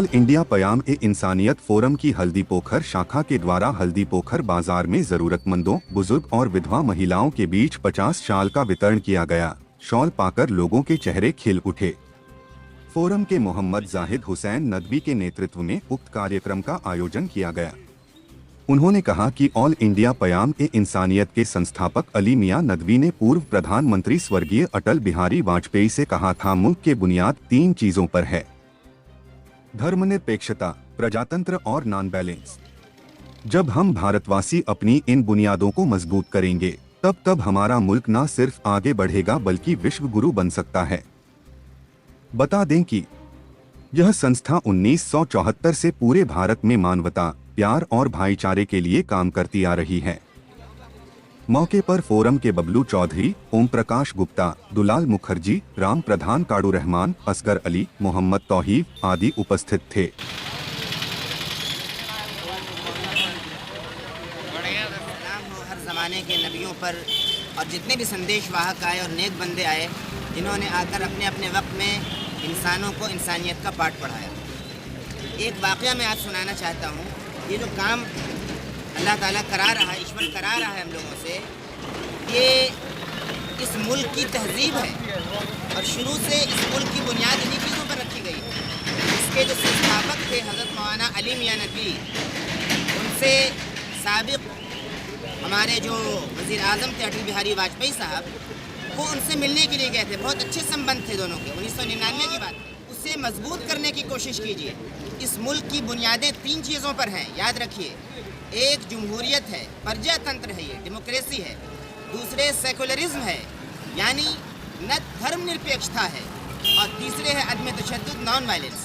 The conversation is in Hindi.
ऑल इंडिया पयाम ए इंसानियत फोरम की हल्दी पोखर शाखा के द्वारा हल्दी पोखर बाजार में जरूरतमंदों, बुजुर्ग और विधवा महिलाओं के बीच 50 शाल का वितरण किया गया। शॉल पाकर लोगों के चेहरे खिल उठे। फोरम के मोहम्मद जाहिद हुसैन नदवी के नेतृत्व में उक्त कार्यक्रम का आयोजन किया गया। उन्होंने कहा कि ऑल इंडिया पयाम ए इंसानियत के संस्थापक अली मियां नदवी ने पूर्व प्रधानमंत्री स्वर्गीय अटल बिहारी वाजपेयी से कहा था, मुल्क के बुनियाद 3 चीजों पर है: धर्मनिरपेक्षता, प्रजातंत्र और नॉन बैलेंस। जब हम भारतवासी अपनी इन बुनियादों को मजबूत करेंगे, तब हमारा मुल्क न सिर्फ आगे बढ़ेगा बल्कि विश्व गुरु बन सकता है। बता दें कि यह संस्था 1974 से पूरे भारत में मानवता, प्यार और भाईचारे के लिए काम करती आ रही है। मौके पर फोरम के बबलू चौधरी, ओम प्रकाश गुप्ता, दुलाल मुखर्जी, राम प्रधान, काड़ू रहमान, असगर अली, मोहम्मद तौहीब आदि उपस्थित थे। हर जमाने के नबियों पर और जितने भी संदेश वाहक आए और नेक बंदे आए, जिन्होंने आकर अपने अपने वक्त में इंसानों को इंसानियत का पाठ पढ़ाया। एक वाक़या मैं आज सुनाना चाहता हूँ। ये जो काम अल्लाह ताला करा रहा है, ईश्वर करा रहा है हम लोगों से, ये इस मुल्क की तहजीब है और शुरू से इस मुल्क की बुनियाद इन्हीं चीज़ों पर रखी गई। इसके जो संस्थापक थे हज़रत मौलाना अली मियां नदवी, उनसे साबिक हमारे जो वज़ीर आज़म थे अटल बिहारी वाजपेयी साहब, वो उनसे मिलने के लिए गए थे। बहुत अच्छे संबंध थे दोनों के। 1999 की बात है। उसे मजबूत करने की कोशिश कीजिए। इस मुल्क की बुनियादें 3 चीज़ों पर हैं, याद रखिए। एक जमहूरियत है, प्रजातंत्र है, ये डेमोक्रेसी है। दूसरे सेकुलरिज्म है, यानी न धर्मनिरपेक्षता है। और तीसरे है अदम तशद्दुद, नॉन वायलेंस।